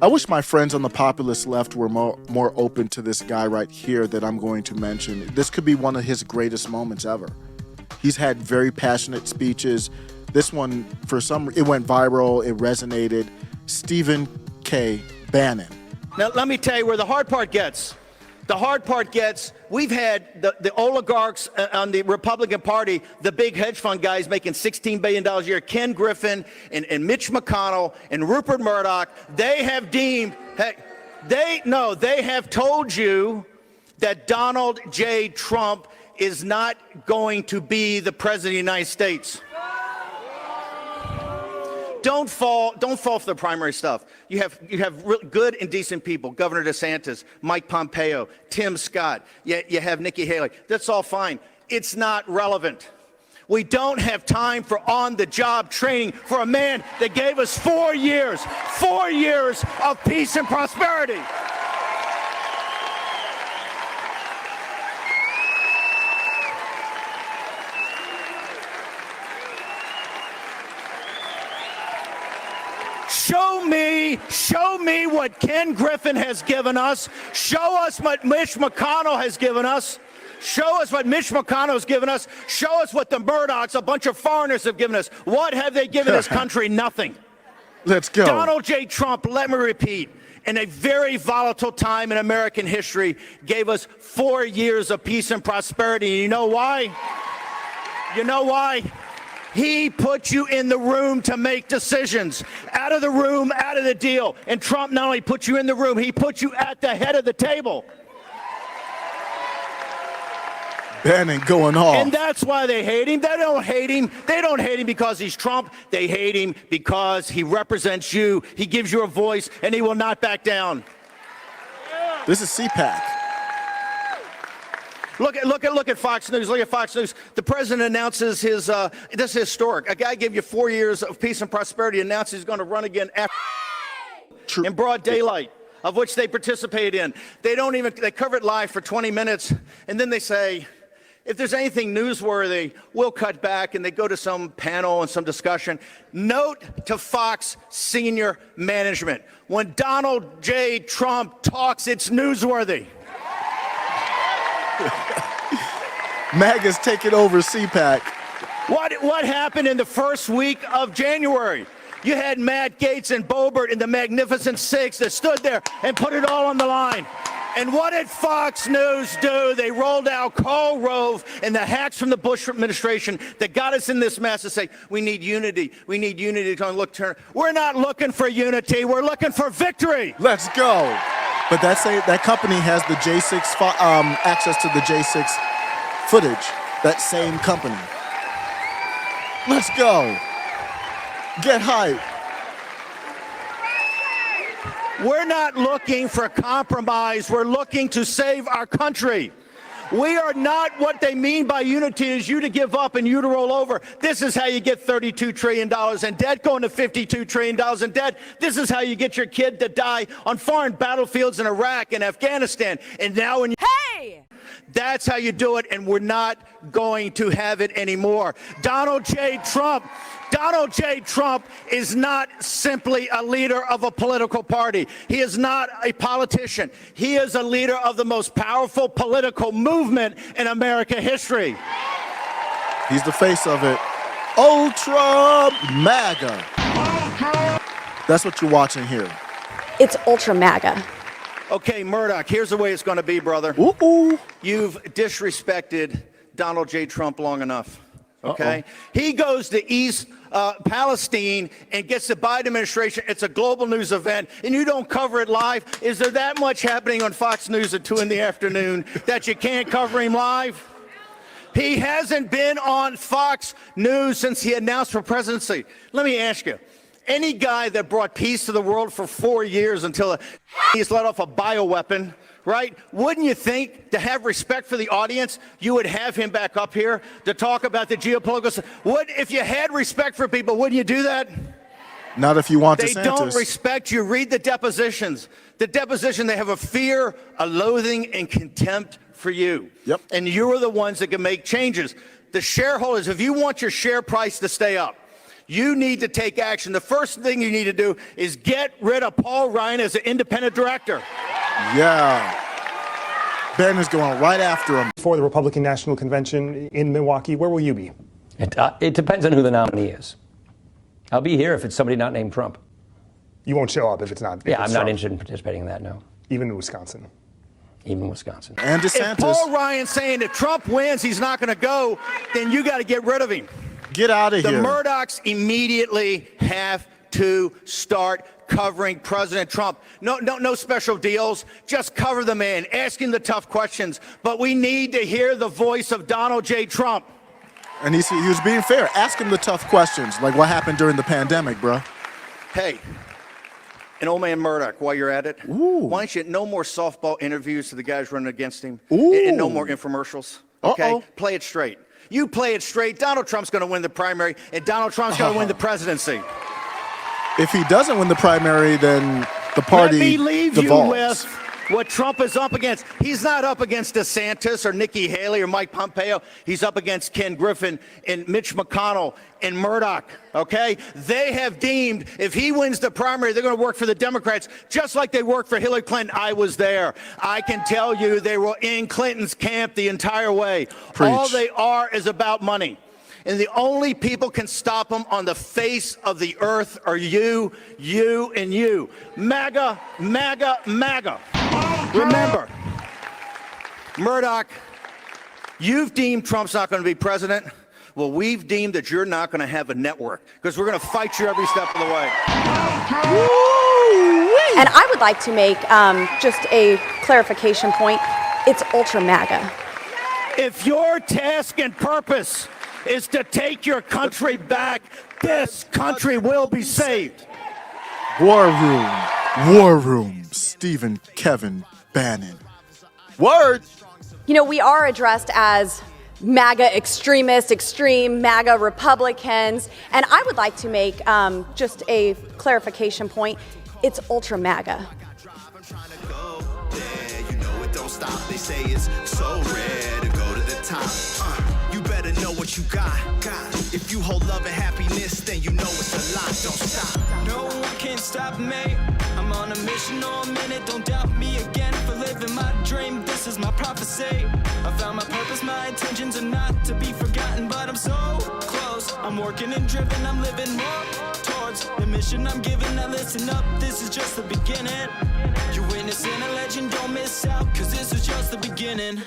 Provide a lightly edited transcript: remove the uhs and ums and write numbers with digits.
I wish my friends on the populist left were more open to this guy right here that I'm going to mention. This could be one of his greatest moments ever. He's had very passionate speeches. This one, it went viral, it resonated. Stephen K. Bannon. Now, let me tell you where the hard part gets. The hard part gets, we've had the oligarchs on the Republican Party, the big hedge fund guys making $16 billion a year, Ken Griffin and Mitch McConnell and Rupert Murdoch. They have they have told you that Donald J. Trump is not going to be the president of the United States. Don't fall for the primary stuff. You have really good and decent people. Governor DeSantis, Mike Pompeo, Tim Scott. You have Nikki Haley. That's all fine. It's not relevant. We don't have time for on-the-job training for a man that gave us 4 years of peace and prosperity. Show me what Ken Griffin has given us. Show us what Mitch McConnell has given us. Show us what Mitch McConnell has given us. Show us what the Murdochs, a bunch of foreigners, have given us. What have they given this country? Nothing. Let's go. Donald J. Trump, let me repeat, in a very volatile time in American history, gave us 4 years of peace and prosperity. And you know why? You know why? He put you in the room to make decisions. Out of the room, out of the deal. And Trump not only put you in the room, he put you at the head of the table. Bannon going off. And that's why they hate him. They don't hate him. They don't hate him because he's Trump. They hate him because he represents you. He gives you a voice, and he will not back down. This is CPAC. Look at Fox News. Look at Fox News. The president announces his, this is historic. A guy gave you 4 years of peace and prosperity, announces he's going to run again in broad daylight, of which they participate in. They cover it live for 20 minutes, and then they say, if there's anything newsworthy, we'll cut back, and they go to some panel and some discussion. Note to Fox senior management, when Donald J. Trump talks, it's newsworthy. MAGA's taking over CPAC. What happened in the first week of January? You had Matt Gaetz and Boebert and the Magnificent Six that stood there and put it all on the line. And what did Fox News do? They rolled out Karl Rove and the hacks from the Bush administration that got us in this mess to say, we need unity. We need unity. We're not looking for unity. We're looking for victory. Let's go. But that company has the J6 access to the J6 footage. That same company. Let's go. Get hype. We're not looking for compromise. We're looking to save our country. We are not, what they mean by unity is you to give up and you to roll over. This is how you get $32 trillion in debt, going to $52 trillion in debt. This is how you get your kid to die on foreign battlefields in Iraq and Afghanistan. And now when Hey! That's how you do it, and we're not going to have it anymore. Donald J. Trump is not simply a leader of a political party. He is not a politician. He is a leader of the most powerful political movement in American history. He's the face of it. Ultra MAGA. That's what you're watching here. It's ultra MAGA. Okay, Murdoch, here's the way it's going to be, brother. Ooh. You've disrespected Donald J. Trump long enough, okay? He goes to East Palestine and gets the Biden administration. It's a global news event, and you don't cover it live. Is there that much happening on Fox News at 2 in the afternoon that you can't cover him live? He hasn't been on Fox News since he announced for presidency. Let me ask you. Any guy that brought peace to the world for 4 years until he's let off a bioweapon, right? Wouldn't you think, to have respect for the audience, you would have him back up here to talk about the geopolitical? If you had respect for people, wouldn't you do that? Not if you want DeSantis. They don't respect you. Read the depositions. The deposition, they have a fear, a loathing, and contempt for you. Yep. And you are the ones that can make changes. The shareholders, if you want your share price to stay up, You need to take action. The first thing you need to do is get rid of Paul Ryan as an independent director. Yeah. Bannon's going right after him. For the Republican National Convention in Milwaukee, where will you be? It depends on who the nominee is. I'll be here if it's somebody not named Trump. You won't show up if it's not. Yeah, I'm not interested in participating in that, no. Even in Wisconsin. Even Wisconsin. And DeSantis. If Paul Ryan's saying if Trump wins, he's not going to go, then you got to get rid of him. Get out of The here. Murdochs immediately have to start covering President Trump. No special deals. Just cover the man, asking the tough questions. But we need to hear the voice of Donald J. Trump. And he was being fair. Ask him the tough questions, like what happened during the pandemic, bro. Hey, and old man Murdoch, while you're at it, why don't you no more softball interviews to the guys running against him, and no more infomercials, okay? Uh-oh. Play it straight. You play it straight. Donald Trump's going to win the primary, and Donald Trump's going to win the presidency. If he doesn't win the primary, then the party Let me leave devolves. you with what Trump is up against. He's not up against DeSantis or Nikki Haley or Mike Pompeo. He's up against Ken Griffin and Mitch McConnell and Murdoch, okay? They have deemed if he wins the primary, they're going to work for the Democrats just like they worked for Hillary Clinton. I was there. I can tell you they were in Clinton's camp the entire way. Preach. All they are is about money. And the only people can stop them on the face of the earth are you, and you. MAGA, MAGA, MAGA. Remember, Murdoch, you've deemed Trump's not going to be president. Well, we've deemed that you're not going to have a network because we're going to fight you every step of the way. And I would like to make just a clarification point. It's ultra MAGA. If your task and purpose is to take your country back, this country will be saved. War Room, Stephen Kevin Bannon. Word. You know, we are addressed as MAGA extremists, extreme MAGA Republicans, and I would like to make just a clarification point. It's ultra MAGA. You know it don't stop. They say it's so rare to go to the top. You better know what you got. If you hold love and happiness, then you know it's a lot. Don't stop. No one can stop me. I'm on a mission all minute. Don't doubt me again for living my dream. This is my prophecy. I found my purpose. My intentions are not to be forgotten, but I'm so close. I'm working and driven. I'm living more towards the mission I'm given. Now listen up. This is just the beginning. You're witnessing a legend. Don't miss out, 'cause this is just the beginning.